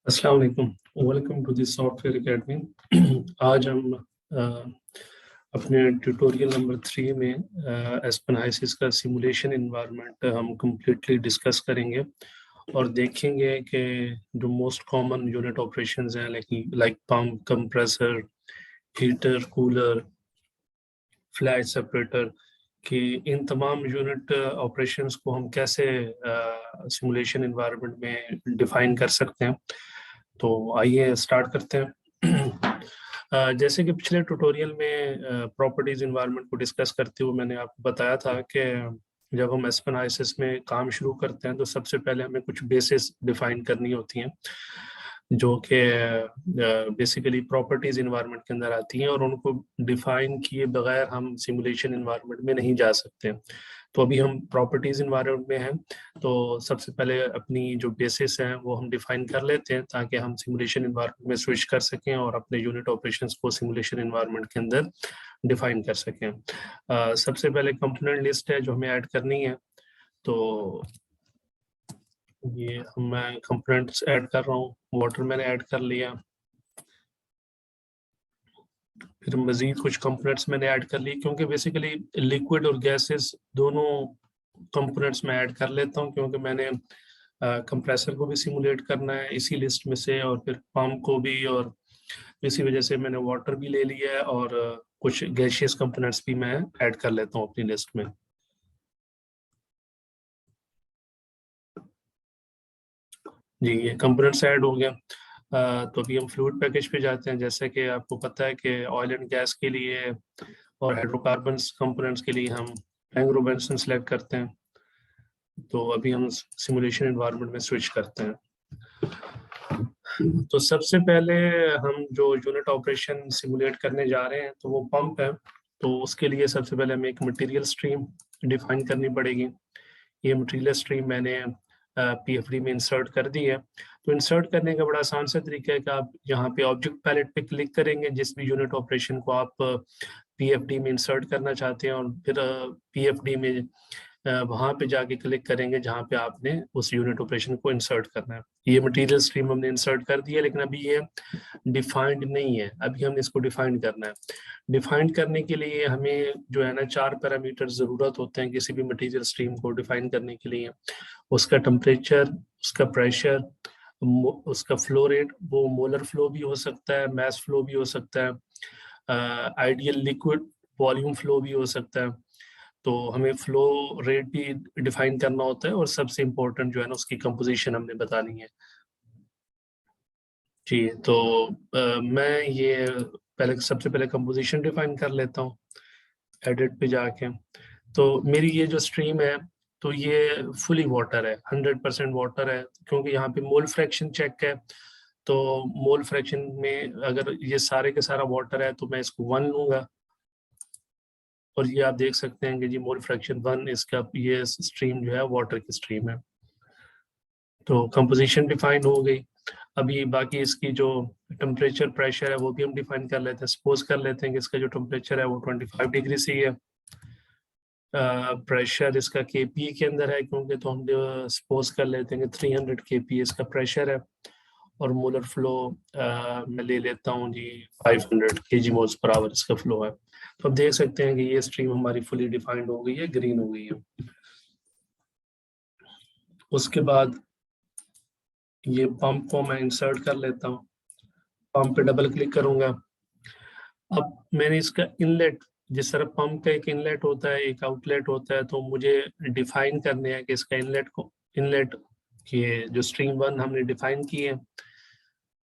अस्सलाम वालेकुम, welcome to this software academy. आज हम अपने ट्यूटोरियल नंबर 3 में एस्पेनाइसिस का सिमुलेशन इन्वायरमेंट हम कम्प्लीटली डिस्कस करेंगे और देखेंगे कि जो मोस्ट कॉमन यूनिट ऑपरेशंस हैं like pump, compressor, heater, cooler, flash separator कि इन तमाम यूनिट ऑपरेशंस को हम कैसे सिमुलेशन इन्वायरमेंट में डिफाइन कर सकते हैं। तो आइए स्टार्ट करते हैं। जैसे कि पिछले ट्यूटोरियल में प्रॉपर्टीज इन्वायरमेंट को डिस्कस करते हुए मैंने आपको बताया था कि जब हम एस्पेनाइसिस में काम शुरू करते हैं तो सबसे पहले हमें कुछ बेसिस डिफाइन करनी होती हैं जो कि बेसिकली प्रॉपर्टीज इन्वायरमेंट के अंदर आती हैं और उनको डिफाइन किए बगैर हम सिमुलेशन इन्वायरमेंट में नहीं जा सकते। तो अभी हम प्रॉपर्टीज इन्वायरमेंट में हैं, तो सबसे पहले अपनी जो बेसिस हैं वो हम डिफाइन कर लेते हैं ताकि हम सिमुलेशन इन्वायरमेंट में स्विच कर सकें और अपने यूनिट ऑपरेशंस को सिमुलेशन इन्वायरमेंट के अंदर डिफाइन कर सकें। सबसे पहले कंपोनेंट लिस्ट है जो हमें ऐड करनी है, तो ये मैं कंपोनेंट्स ऐड कर रहा हूँ। वाटर मैंने ऐड कर लिया, फिर मजीद कुछ कंपोनेंट्स मैंने ऐड कर लिए क्योंकि बेसिकली लिक्विड और गैसेस दोनों कंपोनेंट्स में ऐड कर लेता हूँ क्योंकि मैंने कंप्रेसर को भी सिमुलेट करना है इसी लिस्ट में से और फिर पंप को भी, और इसी वजह से मैंने वाटर भी ले लिया है और कुछ गैशियस कंपोनेंट्स भी मैं ऐड कर लेता हूँ अपनी लिस्ट में। जी, ये कंपोनेंट्स ऐड हो गया। तो अभी हम फ्लूइड पैकेज पे जाते हैं। जैसे कि आपको पता है कि ऑयल एंड गैस के लिए और हाइड्रोकार्बन्स कंपोनेंट्स के लिए हम एंग्रो बेंजन सेलेक्ट करते हैं। तो अभी हम सिमुलेशन एनवायरनमेंट में स्विच करते हैं। तो सबसे पहले हम जो यूनिट ऑपरेशन सिमुलेट करने जा रहे हैं तो वो पंप है। तो उसके लिए सबसे पहले हमें एक मटेरियल स्ट्रीम डिफाइन करनी पड़ेगी। ये मटेरियल स्ट्रीम मैंने पीएफडी में इंसर्ट कर दी है। तो इंसर्ट करने का बड़ा आसान सा तरीका है कि आप यहाँ पे ऑब्जेक्ट पैलेट पे क्लिक करेंगे जिस भी यूनिट ऑपरेशन को आप पीएफडी में इंसर्ट करना चाहते हैं, और फिर पीएफडी में वहाँ पे जाके क्लिक करेंगे जहाँ पे आपने उस यूनिट ऑपरेशन को इंसर्ट करना है। ये मटेरियल स्ट्रीम हमने इंसर्ट कर दिया, लेकिन अभी ये डिफाइंड नहीं है। अभी हमने इसको डिफाइन करना है। डिफाइन करने के लिए हमें जो है ना 4 पैरामीटर ज़रूरत होते हैं किसी भी मटेरियल स्ट्रीम को डिफाइन करने के लिए। उसका टेम्परेचर, उसका प्रेशर, उसका फ्लो रेट, वो मोलर फ्लो भी हो सकता है, मैस फ्लो भी हो सकता है, आइडियल लिक्विड वॉल्यूम फ्लो भी हो सकता है। तो हमें फ्लो रेट भी डिफाइन करना होता है और सबसे इम्पोर्टेंट जो है ना उसकी कंपोजिशन हमने बतानी है। जी, तो मैं ये सबसे पहले कंपोजिशन डिफाइन कर लेता हूँ एडिट पे जाके। तो मेरी ये जो स्ट्रीम है तो ये फुली वाटर है, 100% वाटर है क्योंकि यहाँ पे मोल फ्रैक्शन चेक है। तो मोल फ्रैक्शन में अगर ये सारे के सारा वाटर है तो मैं इसको 1 लूंगा, और ये आप देख सकते हैं कि जी मोल फ्रैक्शन 1, इसका ये स्ट्रीम जो है वाटर की स्ट्रीम है। तो कंपोजिशन डिफाइन हो गई। अभी बाकी इसकी जो टेम्परेचर, प्रेशर है वो भी हम डिफाइन कर लेते हैं। सपोज कर लेते हैं कि इसका जो टेम्परेचर है वो 25 डिग्री सी है। प्रेशर इसका केपी के अंदर है क्योंकि, तो हम सपोज कर लेते हैं कि 300 केपी इसका प्रेशर है, और मोलर फ्लो मैं ले लेता हूँ जी 500 केजी मोल्स पर आवर इसका फ्लो है। तो अब देख सकते हैं कि ये स्ट्रीम हमारी फुली डिफाइंड हो गई है, ग्रीन हो गई है। उसके बाद ये पंप को मैं इंसर्ट कर लेता हूँ। पंप पे डबल क्लिक करूंगा। अब मैंने इसका इनलेट, जिस तरह पंप का एक इनलेट होता है एक आउटलेट होता है, तो मुझे डिफाइन करने हैं कि इसका इनलेट ये जो स्ट्रीम 1 हमने डिफाइन की है,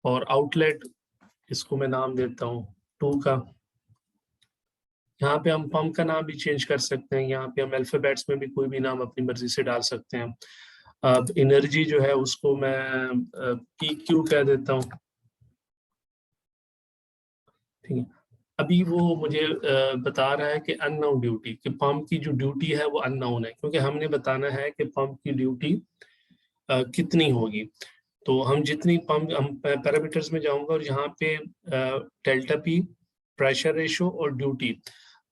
और आउटलेट इसको मैं नाम देता हूँ 2 का। यहाँ पे हम पंप का नाम भी चेंज कर सकते हैं। यहाँ पे हम अल्फाबेट्स में भी कोई भी नाम अपनी मर्जी से डाल सकते हैं। अब एनर्जी जो है उसको मैं पी क्यू कह देता हूँ, ठीक है। अभी वो मुझे बता रहा है कि अननोन ड्यूटी, कि पंप की जो ड्यूटी है वो अननोन है क्योंकि हमने बताना है कि पंप की ड्यूटी कितनी होगी। तो हम जितनी पंप, हम पैरामीटर्स में जाऊंगा और यहाँ पे डेल्टा पी, प्रेशर रेशो और ड्यूटी,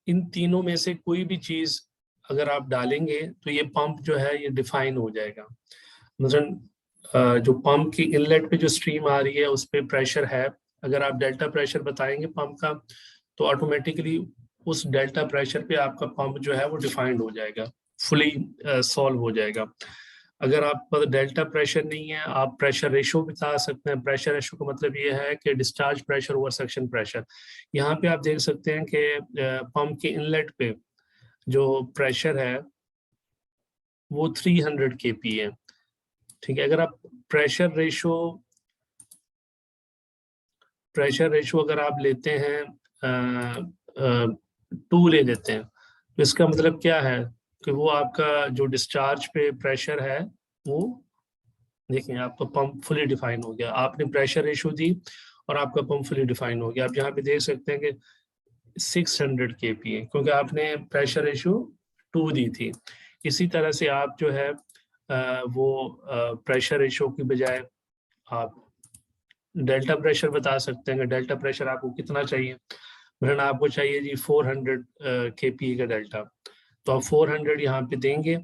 इन तीनों में से कोई भी चीज अगर आप डालेंगे तो ये पंप जो है ये डिफाइन हो जाएगा। मतलब जो पंप की इनलेट पे जो स्ट्रीम आ रही है उस पे प्रेशर है, अगर आप डेल्टा प्रेशर बताएंगे पंप का तो ऑटोमेटिकली उस डेल्टा प्रेशर पे आपका पंप जो है वो डिफाइंड हो जाएगा, फुली सॉल्व हो जाएगा। अगर आप पर डेल्टा प्रेशर नहीं है, आप प्रेशर रेशो बता सकते हैं। प्रेशर रेशो का मतलब ये है कि discharge pressure over suction pressure. यहाँ पे आप देख सकते हैं कि पंप के इनलेट पे जो प्रेशर है वो 300 kP है। ठीक है, अगर आप प्रेशर रेशो अगर आप लेते हैं 2 ले लेते हैं तो इसका मतलब क्या है कि वो आपका जो डिस्चार्ज पे प्रेशर है वो, देखिए आपका पंप फुली डिफाइन हो गया, आपने प्रेशर रेशो दी और आपका पंप फुली डिफाइन हो गया। आप यहाँ पे देख सकते हैं कि 600 kP है क्योंकि आपने प्रेशर रेशो 2 दी थी। इसी तरह से आप जो है वो प्रेशर रेशो की बजाय आप डेल्टा प्रेशर बता सकते हैं। डेल्टा प्रेशर आपको कितना चाहिए, वरना आपको चाहिए जी 400 kPa का डेल्टा, तो आप 400 यहाँ पे देंगे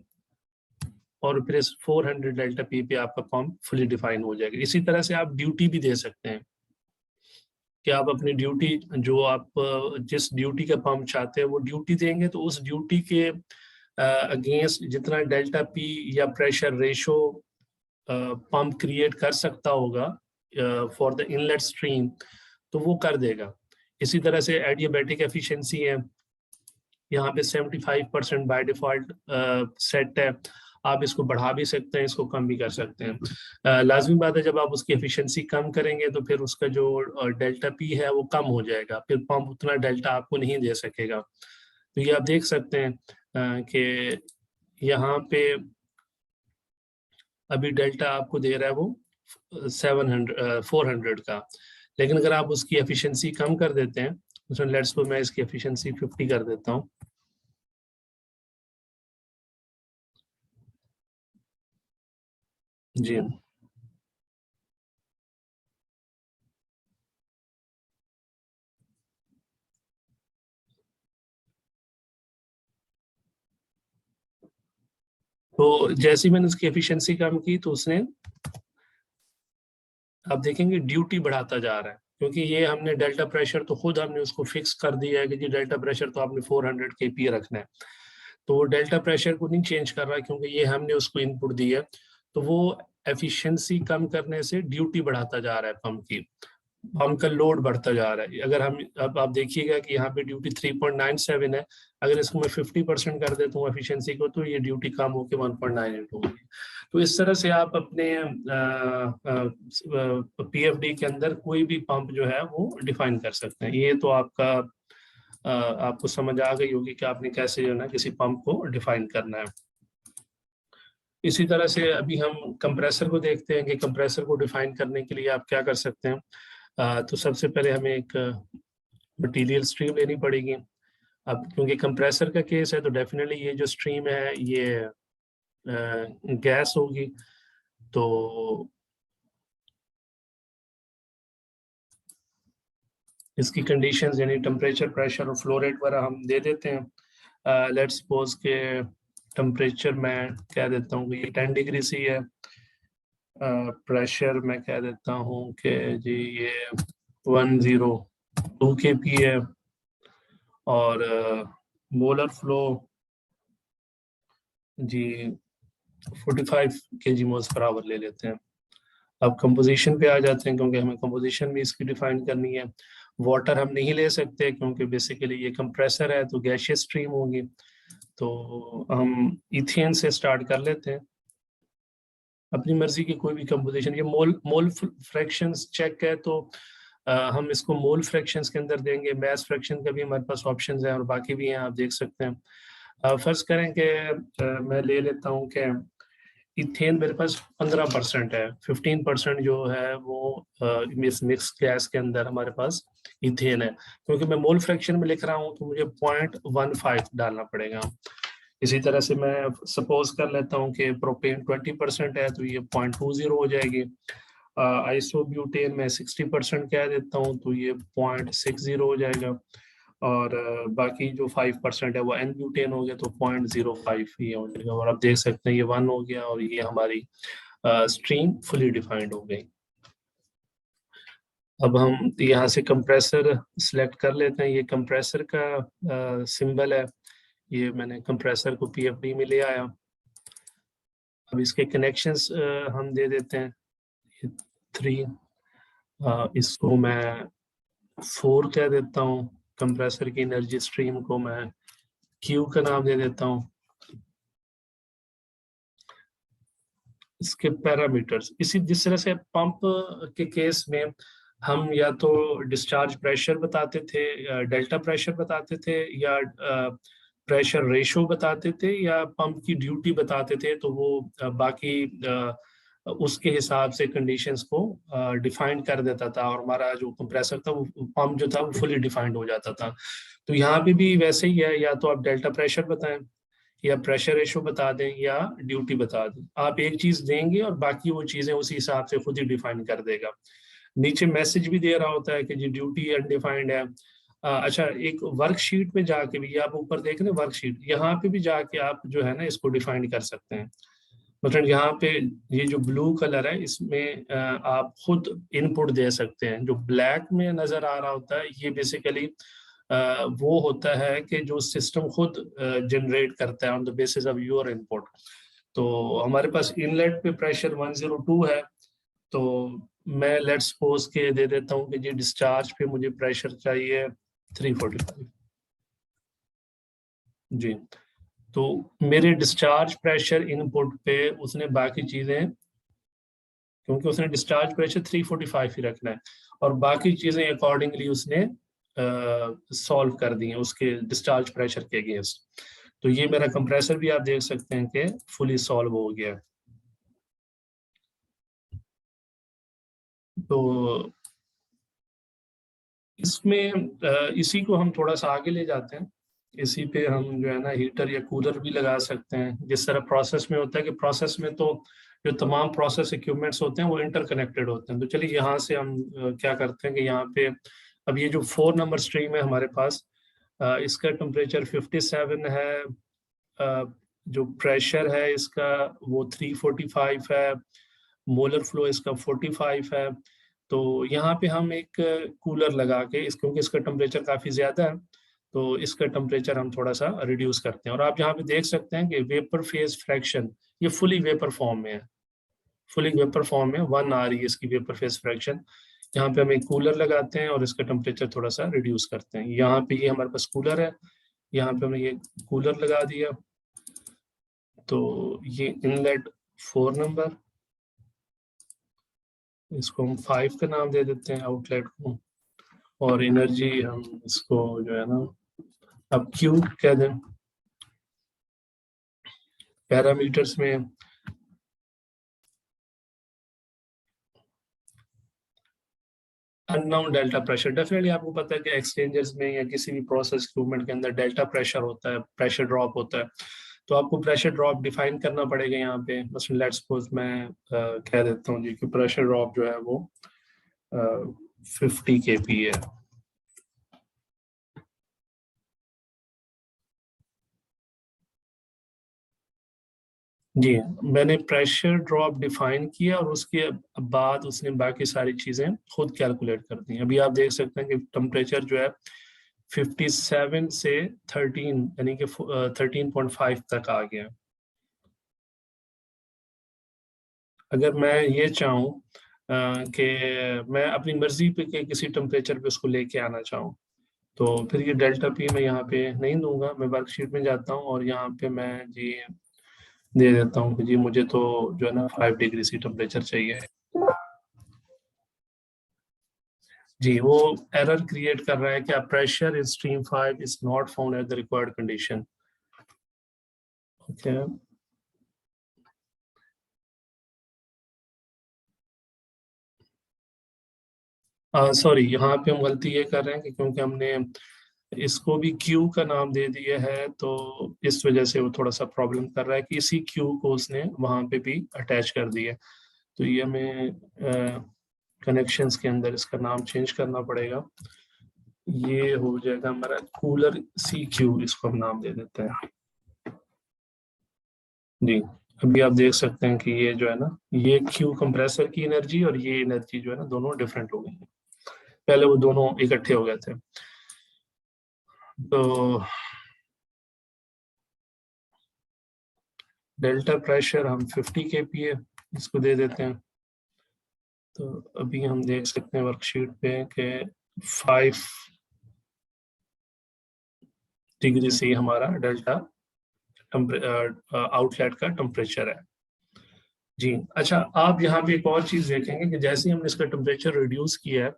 और फिर इस 400 डेल्टा पी पे आपका पंप फुली डिफाइन हो जाएगा। इसी तरह से आप ड्यूटी भी दे सकते हैं कि आप अपनी ड्यूटी, जो आप जिस ड्यूटी का पंप चाहते हैं वो ड्यूटी देंगे, तो उस ड्यूटी के अगेंस्ट जितना डेल्टा पी या प्रेशर रेशो पंप क्रिएट कर सकता होगा फॉर द इनलेट स्ट्रीम तो वो कर देगा। इसी तरह से एडियाबैटिक एफिशिएंसी है, यहाँ पे 75% बाय डिफॉल्ट सेट है। आप इसको बढ़ा भी सकते हैं, इसको कम भी कर सकते हैं। लाजमी बात है जब आप उसकी एफिशिएंसी कम करेंगे तो फिर उसका जो डेल्टा पी है वो कम हो जाएगा, फिर पंप उतना डेल्टा आपको नहीं दे सकेगा। तो ये आप देख सकते हैं कि यहाँ पे अभी डेल्टा आपको दे रहा है वो 400 का, लेकिन अगर आप उसकी एफिशिएंसी कम कर देते हैं, उसमें लेट्स सपोज मैं इसकी एफिशिएंसी 50 कर देता हूँ, जी तो जैसे ही मैंने उसकी एफिशिएंसी कम की तो उसने, आप देखेंगे ड्यूटी बढ़ाता जा रहा है, क्योंकि ये हमने डेल्टा प्रेशर तो खुद हमने उसको फिक्स कर दिया है कि जी डेल्टा प्रेशर तो आपने 400 kPa रखना है, तो वो डेल्टा प्रेशर को नहीं चेंज कर रहा है क्योंकि ये हमने उसको इनपुट दी है। तो वो एफिशिएंसी कम करने से ड्यूटी बढ़ाता जा रहा है पंप की, पंप का लोड बढ़ता जा रहा है। अगर हम, अब आप देखिएगा कि यहाँ पे ड्यूटी 3.97 है, अगर इसको मैं 50% कर देता हूँ एफिशिएंसी को तो ये ड्यूटी कम होकर 1.98 होगी। तो इस तरह से आप अपने पीएफडी के अंदर कोई भी पंप जो है वो डिफाइन कर सकते हैं। ये तो आपका आपको समझ आ गई होगी कि आपने कैसे जो है ना किसी पंप को डिफाइन करना है। इसी तरह से अभी हम कंप्रेसर को देखते हैं कि कंप्रेसर को डिफाइन करने के लिए आप क्या कर सकते हैं। तो सबसे पहले हमें एक मटेरियल स्ट्रीम लेनी पड़ेगी। अब क्योंकि कंप्रेसर का केस है तो डेफिनेटली ये जो स्ट्रीम है ये गैस होगी, तो इसकी कंडीशंस यानी टेम्परेचर, प्रेशर और फ्लो रेट वगैरह हम दे देते हैं। लेट्स सपोज के टेम्परेचर मैं कह देता हूँ कि ये 10 डिग्री सी है, प्रेशर मैं कह देता हूँ कि जी ये 102 kP है, और मोलर फ्लो जी 45 kg मोल्स पर आवर ले लेते हैं। अब कंपोजिशन पे आ जाते हैं क्योंकि हमें कंपोजिशन भी इसकी डिफाइन करनी है। वाटर हम नहीं ले सकते क्योंकि बेसिकली ये कंप्रेसर है तो गैशियस स्ट्रीम होगी, तो हम इथेन से स्टार्ट कर लेते हैं। अपनी मर्जी की कोई भी कंपोजिशन, ये मोल फ्रैक्शंस चेक है तो हम इसको मोल फ्रैक्शंस के अंदर देंगे। मैस फ्रैक्शन का भी हमारे पास ऑप्शंस हैं और बाकी भी हैं, आप देख सकते हैं। फर्ज करें कि मैं ले लेता हूँ कि इथेन मेरे पास 15% है, 15% जो है वो मिक्स गैस के अंदर हमारे पास इथेन है। क्योंकि मैं मोल फ्रैक्शन में लिख रहा हूँ तो मुझे 0.15 डालना पड़ेगा। इसी तरह से मैं सपोज कर लेता हूँ कि प्रोपेन 20% है तो ये 0.20 हो जाएगी। आइसोब्यूटेन में 60% कह देता हूँ तो ये 0.60 हो जाएगा, और बाकी जो 5% है वो एन ब्यूटेन हो गया तो 0.05 ये हो जाएगा। और आप देख सकते हैं ये 1 हो गया और ये हमारी स्ट्रीम फुली डिफाइंड हो गई। अब हम यहाँ से कंप्रेसर सिलेक्ट कर लेते हैं। ये कंप्रेसर का सिंबल है, ये मैंने कंप्रेसर को पीएफडी में ले आया। अब इसके कनेक्शंस हम दे देते हैं, ये 3, इसको मैं 4 कह देता हूँ। कंप्रेसर की एनर्जी स्ट्रीम को मैं क्यू का नाम दे देता हूँ। इसके पैरामीटर्स इसी जिस तरह से पंप के केस में हम या तो डिस्चार्ज प्रेशर बताते थे, डेल्टा प्रेशर बताते थे, या प्रेशर रेशो बताते थे, या पंप की ड्यूटी बताते थे, तो वो बाकी उसके हिसाब से कंडीशंस को डिफाइन कर देता था, और हमारा जो कंप्रेसर था वो पंप जो था वो फुली डिफाइंड हो जाता था। तो यहाँ पे भी वैसे ही है, या तो आप डेल्टा प्रेशर बताएं, या प्रेशर रेशो बता दें, या ड्यूटी बता दें। आप एक चीज देंगे और बाकी वो चीजें उसी हिसाब से खुद ही डिफाइन कर देगा। नीचे मैसेज भी दे रहा होता है कि जी ड्यूटी अनडिफाइंड है। अच्छा, एक वर्कशीट में जाके भी, आप ऊपर देख रहे हैं वर्कशीट, यहाँ पे भी जाके आप जो है ना इसको डिफाइन कर सकते हैं। मतलब यहाँ पे ये जो ब्लू कलर है इसमें आप खुद इनपुट दे सकते हैं। जो ब्लैक में नजर आ रहा होता है ये बेसिकली वो होता है कि जो सिस्टम खुद जनरेट करता है on the basis of your input. तो हमारे पास इनलेट पे प्रेशर 102 है, तो मैं लेट्स सपोज के दे देता हूँ कि जी डिस्चार्ज पे मुझे प्रेशर चाहिए 345 जी। तो मेरे डिस्चार्ज प्रेशर इनपुट पे उसने बाकी चीजें, क्योंकि उसने डिस्चार्ज प्रेशर 345 ही रखना है, और बाकी चीजें अकॉर्डिंगली उसने सॉल्व कर दी हैं उसके डिस्चार्ज प्रेशर के अगेंस्ट। तो ये मेरा कंप्रेसर भी आप देख सकते हैं कि फुली सॉल्व हो गया। तो इसमें इसी को हम थोड़ा सा आगे ले जाते हैं। इसी पे हम जो है ना हीटर या कूलर भी लगा सकते हैं। जिस तरह प्रोसेस में होता है कि प्रोसेस में तो जो तमाम प्रोसेस इक्विपमेंट्स होते हैं वो इंटरकनेक्टेड होते हैं। तो चलिए यहाँ से हम क्या करते हैं कि यहाँ पे अब ये जो 4 नंबर स्ट्रीम है हमारे पास, इसका टेम्परेचर 57 है, जो प्रेशर है इसका वो 345 है, मोलर फ्लो इसका 45 है। तो यहाँ पे हम एक कूलर लगा के क्योंकि इसका टेम्परेचर काफ़ी ज़्यादा है, तो इसका टेम्परेचर हम थोड़ा सा रिड्यूस करते हैं। और आप यहाँ पे देख सकते हैं कि वेपर फेज फ्रैक्शन ये फुली वेपर फॉर्म में है, फुली वेपर फॉर्म में 1 आ रही है इसकी वेपर फेज फ्रैक्शन। यहाँ पे हम एक कूलर लगाते हैं और इसका टेम्परेचर थोड़ा सा रिड्यूस करते हैं। यहाँ पे ये हमारे पास कूलर है, यहाँ पे हमने ये कूलर लगा दिया। तो ये इनलेट 4 नंबर, इसको हम 5 का नाम दे देते हैं आउटलेट को, और एनर्जी हम इसको जो है ना अब क्यू कह दें। पैरामीटर्स में अननोन डेल्टा प्रेशर, डेफिनेटली आपको पता है कि एक्सचेंजर्स में या किसी भी प्रोसेस इक्विपमेंट के अंदर डेल्टा प्रेशर होता है, प्रेशर ड्रॉप होता है। तो आपको प्रेशर ड्रॉप डिफाइन करना पड़ेगा यहाँ पे। मसलन लेट्स सपोज मैं कह देता हूँ जी कि प्रेशर ड्रॉप जो है वो 50 kP है। जी, मैंने प्रेशर ड्रॉप डिफाइन किया और उसके बाद उसने बाकी सारी चीज़ें खुद कैलकुलेट कर दी। अभी आप देख सकते हैं कि टेम्परेचर जो है 57 से 13 यानी कि 13.5 तक आ गया। अगर मैं ये चाहूँ कि मैं अपनी मर्जी पे के किसी टेम्परेचर पे उसको लेके आना चाहूँ, तो फिर ये डेल्टा पी मैं यहाँ पे नहीं दूंगा। मैं वर्कशीट में जाता हूँ और यहाँ पे मैं जी दे देता हूँ कि जी मुझे तो जो है ना 5 डिग्री सी टेम्परेचर चाहिए। जी, वो एरर क्रिएट कर रहा है कि pressure in stream 5 is not found at the required condition. Okay, sorry, यहाँ पे हम गलती ये कर रहे हैं कि क्योंकि हमने इसको भी क्यू का नाम दे दिया है, तो इस वजह से वो थोड़ा सा प्रॉब्लम कर रहा है कि इसी क्यू को उसने वहाँ पे भी अटैच कर दिया। तो ये हमें कनेक्शंस के अंदर इसका नाम चेंज करना पड़ेगा। ये हो जाएगा हमारा कूलर सी क्यू, इसको हम नाम दे देते हैं जी। अभी आप देख सकते हैं कि ये जो है ना, ये क्यू कंप्रेसर की एनर्जी और ये एनर्जी जो है ना, दोनों डिफरेंट हो गई है। पहले वो दोनों इकट्ठे हो गए थे। तो डेल्टा प्रेशर हम 50 kPa इसको दे देते हैं। तो अभी हम देख सकते हैं वर्कशीट पे कि 5 डिग्री से हमारा डेल्टा आउटलेट का टेम्परेचर है। जी अच्छा, आप यहाँ पे एक और चीज देखेंगे कि जैसे ही हमने इसका टेम्परेचर रिड्यूस किया है,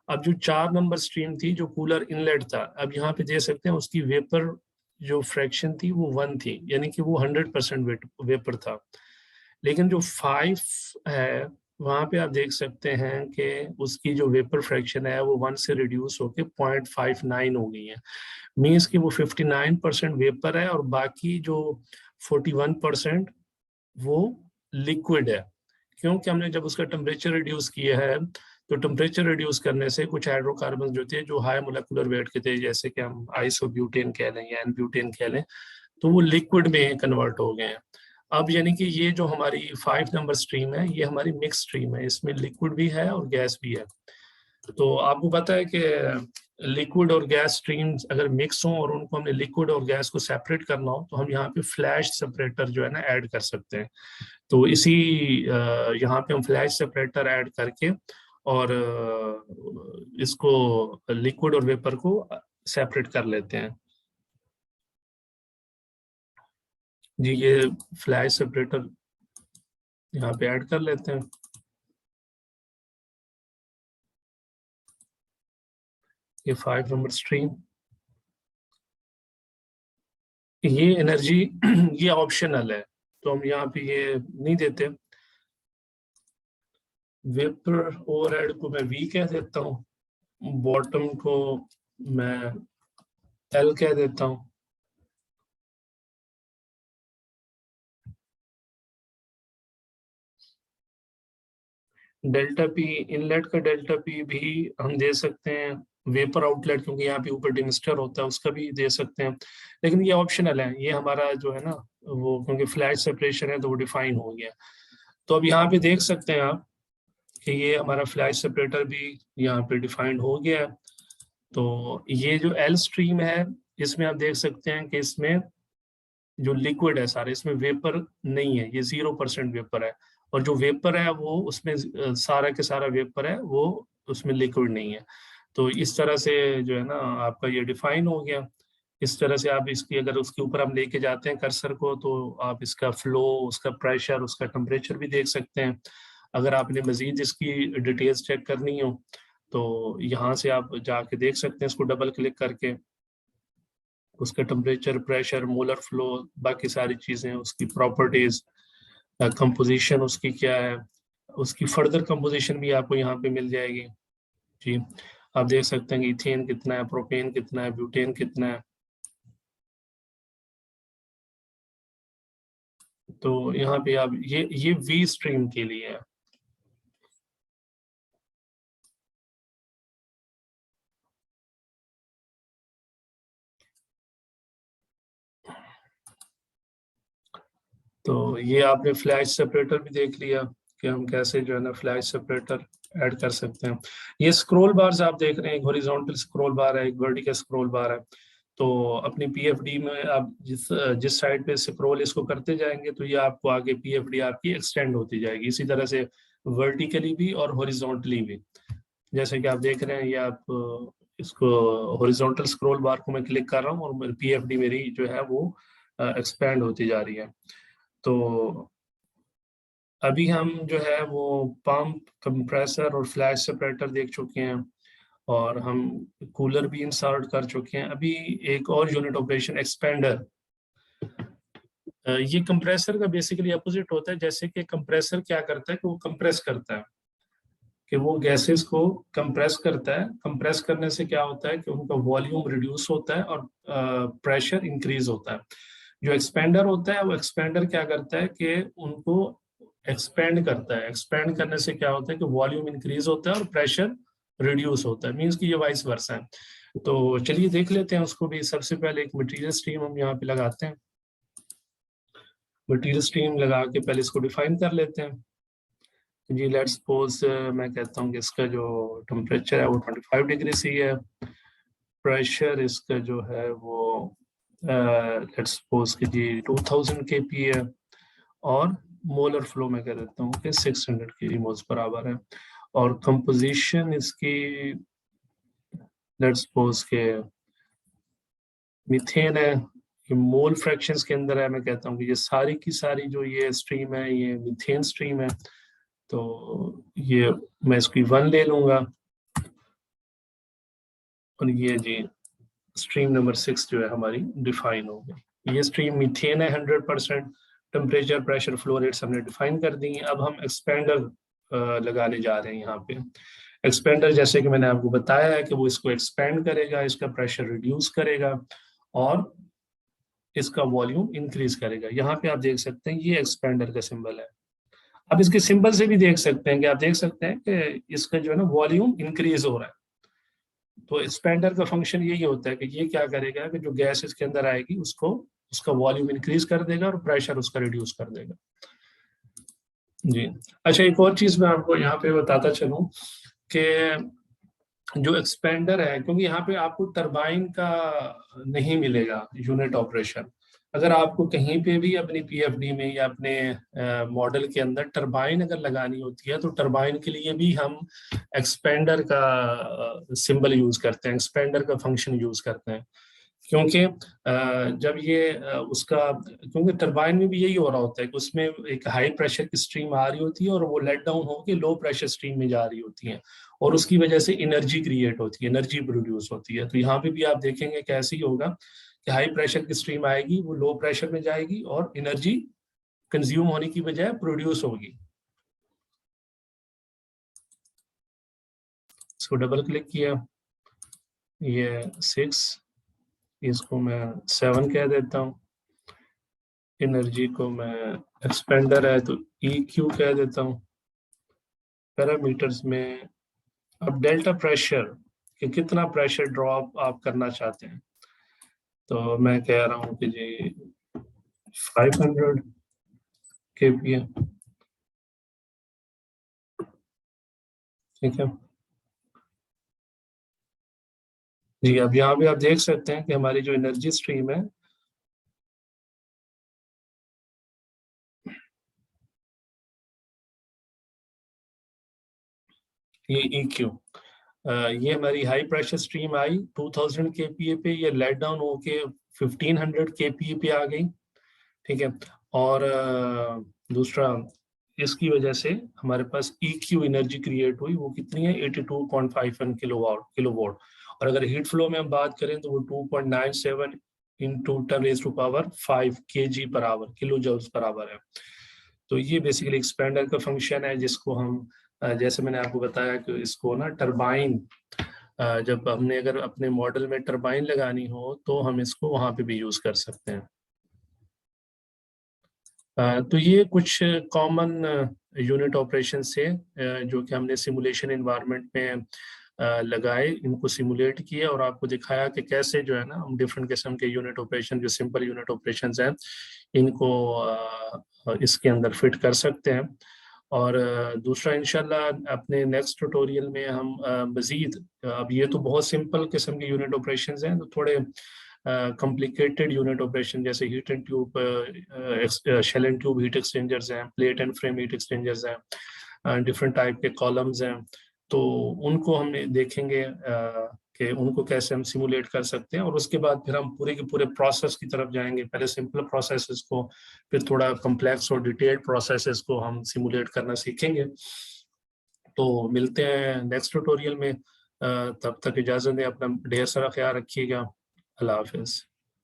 अब जो 4 नंबर स्ट्रीम थी जो कूलर इनलेट था, अब यहाँ पे देख सकते हैं उसकी वेपर जो फ्रैक्शन थी वो 1 थी, यानी कि वो 100% वेपर था। लेकिन जो 5 है वहां पे आप देख सकते हैं कि उसकी जो वेपर फ्रैक्शन है वो 1 से रिड्यूस होके 0.59 हो गई है। मीन्स कि वो 59% वेपर है और बाकी जो 41% वो लिक्विड है। क्योंकि हमने जब उसका टेम्परेचर रिड्यूस किया है, तो टेम्परेचर रिड्यूस करने से कुछ हाइड्रोकार्बन जो थे जो हाई मोलेकुलर वेट के थे, जैसे कि हम आइसोब्यूटेन कह लें या एन-ब्यूटेन कह लें, तो वो लिक्विड में कन्वर्ट हो गए हैं। अब यानी कि ये जो हमारी 5 नंबर स्ट्रीम है, ये हमारी मिक्स स्ट्रीम है, इसमें लिक्विड भी है और गैस भी है। तो आपको पता है कि लिक्विड और गैस स्ट्रीम्स अगर मिक्स हों और उनको हमने लिक्विड और गैस को सेपरेट करना हो, तो हम यहाँ पे फ्लैश सेपरेटर जो है ना ऐड कर सकते हैं। तो इसी यहाँ पे हम फ्लैश सेपरेटर ऐड करके और इसको लिक्विड और वेपर को सेपरेट कर लेते हैं। जी ये फ्लैश सेपरेटर यहाँ पे ऐड कर लेते हैं। ये 5 नंबर स्ट्रीम, ये एनर्जी ये ऑप्शनल है, तो हम यहाँ पे ये नहीं देते। वेपर ओवरहेड को मैं वी कह देता हूँ, बॉटम को मैं एल कह देता हूँ। डेल्टा पी इनलेट का डेल्टा पी भी हम दे सकते हैं, वेपर आउटलेट क्योंकि यहाँ पे ऊपर डिमिस्टर होता है उसका भी दे सकते हैं, लेकिन ये ऑप्शनल है। ये हमारा जो है ना वो क्योंकि फ्लैश सेपरेशन है तो वो डिफाइन हो गया। तो अब यहाँ पे देख सकते हैं आप कि ये हमारा फ्लैश सेपरेटर भी यहाँ पे डिफाइंड हो गया है। तो ये जो एल स्ट्रीम है, इसमें आप देख सकते हैं कि इसमें जो लिक्विड है सारे, इसमें वेपर नहीं है, ये 0% वेपर है। और जो वेपर है वो उसमें सारा के सारा वेपर है, वो उसमें लिक्विड नहीं है। तो इस तरह से जो है ना आपका ये डिफाइन हो गया। इस तरह से आप इसकी अगर उसके ऊपर हम लेके जाते हैं कर्सर को, तो आप इसका फ्लो, उसका प्रेशर, उसका टेम्परेचर भी देख सकते हैं। अगर आपने मजीद इसकी डिटेल्स चेक करनी हो तो यहाँ से आप जाके देख सकते हैं, इसको डबल क्लिक करके उसका टेम्परेचर, प्रेशर, मोलर फ्लो, बाकी सारी चीजें, उसकी प्रॉपर्टीज, कंपोजिशन उसकी क्या है, उसकी फर्दर कंपोजिशन भी आपको यहाँ पे मिल जाएगी। जी आप देख सकते हैं कि इथेन कितना है, प्रोपेन कितना है, ब्यूटेन कितना है। तो यहाँ पे आप ये वी स्ट्रीम के लिए है। तो ये आपने फ्लैश सेपरेटर भी देख लिया कि हम कैसे जो है ना फ्लैश सेपरेटर ऐड कर सकते हैं। ये स्क्रॉल बार्स आप देख रहे हैं, एक हॉरिजॉन्टल स्क्रॉल बार है, एक वर्टिकल स्क्रॉल बार है। तो अपनी पीएफडी में आप जिस जिस साइड पे स्क्रॉल इसको करते जाएंगे तो ये आपको आगे पीएफडी आपकी एक्सटेंड होती जाएगी, इसी तरह से वर्टिकली भी और हॉरिजॉन्टली भी। जैसे कि आप देख रहे हैं, ये आप इसको हॉरिजॉन्टल स्क्रॉल बार को मैं क्लिक कर रहा हूँ और पीएफडी मेरी जो है वो एक्सपेंड होती जा रही है। तो अभी हम जो है वो पंप, कंप्रेसर और फ्लैश सेपरेटर देख चुके हैं और हम कूलर भी इंसर्ट कर चुके हैं। अभी एक और यूनिट ऑपरेशन एक्सपेंडर। ये कंप्रेसर का बेसिकली अपोजिट होता है। जैसे कि कंप्रेसर क्या करता है कि वो कंप्रेस करता है, कि वो गैसेस को कंप्रेस करता है। कंप्रेस करने से क्या होता है कि उनका वॉल्यूम रिड्यूस होता है और प्रेशर इंक्रीज होता है। जो एक्सपेंडर होता है वो एक्सपेंडर क्या करता है कि उनको एक्सपेंड करता है। एक्सपेंड करने से क्या होता है कि वॉल्यूम इंक्रीज होता है और प्रेशर रिड्यूस होता है, मीन्स कि ये वाइस वर्सा है। तो चलिए देख लेते हैं उसको भी। सबसे पहले एक मटेरियल स्ट्रीम हम यहाँ पे लगाते हैं। मटेरियल स्ट्रीम लगा के पहले इसको डिफाइन कर लेते हैं। जी लेट्स सपोज मैं कहता हूँ कि इसका जो टेम्परेचर है वो 25 डिग्री सी है, प्रेशर इसका जो है वो लेट्स सपोज कि जी 2000 kPa है, और मोलर फ्लो में कह देता हूँ कि 600 kmol बराबर है, और कंपोजिशन इसकी लेट्स सपोज के मीथेन है, ये मोल फ्रैक्शंस के अंदर है। मैं कहता हूँ कि ये सारी की सारी जो ये स्ट्रीम है ये मीथेन स्ट्रीम है, तो ये मैं इसकी 1 ले लूंगा, और ये जी स्ट्रीम नंबर 6 जो है हमारी डिफाइन हो गई। ये स्ट्रीम मीथेन है 100%, टेम्परेचर प्रेशर फ्लो रेट्स हमने डिफाइन कर दी हैं। अब हम एक्सपेंडर लगाने जा रहे हैं यहाँ पे। एक्सपेंडर जैसे कि मैंने आपको बताया है कि वो इसको एक्सपेंड करेगा, इसका प्रेशर रिड्यूस करेगा और इसका वॉल्यूम इंक्रीज करेगा। यहाँ पे आप देख सकते हैं ये एक्सपेंडर का सिंबल है। अब इसके सिंबल से भी देख सकते हैं कि आप देख सकते हैं कि इसका जो है ना वॉल्यूम इंक्रीज हो रहा है। तो एक्सपेंडर का फंक्शन यही होता है कि ये क्या करेगा कि जो गैस इसके अंदर आएगी उसको उसका वॉल्यूम इंक्रीज कर देगा और प्रेशर उसका रिड्यूस कर देगा। जी अच्छा, एक और चीज मैं आपको यहाँ पे बताता चलूं कि जो एक्सपेंडर है, क्योंकि यहाँ पे आपको टरबाइन का नहीं मिलेगा यूनिट ऑपरेशन। अगर आपको कहीं पे भी अपनी पीएफडी में या अपने मॉडल के अंदर टरबाइन अगर लगानी होती है तो टरबाइन के लिए भी हम एक्सपेंडर का सिंबल यूज करते हैं, एक्सपेंडर का फंक्शन यूज करते हैं। क्योंकि जब ये उसका, क्योंकि टरबाइन में भी यही हो रहा होता है कि उसमें एक हाई प्रेशर की स्ट्रीम आ रही होती है और वो लेट डाउन होकर लो प्रेशर स्ट्रीम में जा रही होती है, और उसकी वजह से एनर्जी क्रिएट होती है, एनर्जी प्रोड्यूस होती है। तो यहाँ पे भी आप देखेंगे कैसे ही होगा कि हाई प्रेशर की स्ट्रीम आएगी, वो लो प्रेशर में जाएगी और एनर्जी कंज्यूम होने की बजाय प्रोड्यूस होगी। इसको डबल क्लिक किया, ये 6, इसको मैं 7 कह देता हूँ। एनर्जी को मैं, एक्सपेंडर है तो EQ कह देता हूँ। पैरामीटर्स में अब डेल्टा प्रेशर कि कितना प्रेशर ड्रॉप आप करना चाहते हैं, तो मैं कह रहा हूँ कि जी 500 kPa, ठीक है जी। अब यहाँ पे आप देख सकते हैं कि हमारी जो एनर्जी स्ट्रीम है ये EQ, ये हमारी high pressure stream I 2000 kPa पे, ये लेट डाउन होके 1500 kPa पे आ गई, ठीक है। और दूसरा इसकी वजह से हमारे पास EQ एनर्जी क्रिएट हुई, वो कितनी है 82.51 किलोवाट। और अगर हीट फ्लो में हम बात करें तो वो 2.97 इंटू 10⁵ kg पर आवर, किलो जूल्स पर आवर है। तो ये बेसिकली एक्सपेंडर का फंक्शन है, जिसको हम जैसे मैंने आपको बताया कि इसको ना टरबाइन, जब हमने अगर अपने मॉडल में टरबाइन लगानी हो तो हम इसको वहां पे भी यूज कर सकते हैं। तो ये कुछ कॉमन यूनिट ऑपरेशन से जो कि हमने सिमुलेशन इन्वायरमेंट में लगाए, इनको सिमुलेट किए और आपको दिखाया कि कैसे जो है ना हम डिफरेंट किस्म के यूनिट ऑपरेशन, जो सिंपल यूनिट ऑपरेशंस हैं, इनको इसके अंदर फिट कर सकते हैं। और दूसरा इंशाल्लाह अपने नेक्स्ट ट्यूटोरियल में हम मज़ीद, अब ये तो बहुत सिंपल किस्म के यूनिट ऑपरेशंस हैं, तो थोड़े कॉम्प्लिकेटेड यूनिट ऑपरेशन जैसे heat and tube, shell and tube heat exchangers हैं, plate and frame heat exchangers हैं, डिफरेंट टाइप के कॉलम्स हैं, तो उनको हम देखेंगे कि उनको कैसे हम सिमुलेट कर सकते हैं। और उसके बाद फिर हम पूरे के पूरे प्रोसेस की तरफ जाएंगे, पहले सिंपल प्रोसेसेस को, फिर थोड़ा कम्प्लेक्स और डिटेल्ड प्रोसेसेस को हम सिमुलेट करना सीखेंगे। तो मिलते हैं नेक्स्ट ट्यूटोरियल में, तब तक इजाज़त दें, अपना ढेर सारा ख्याल रखिएगा। अल्लाह हाफिज़।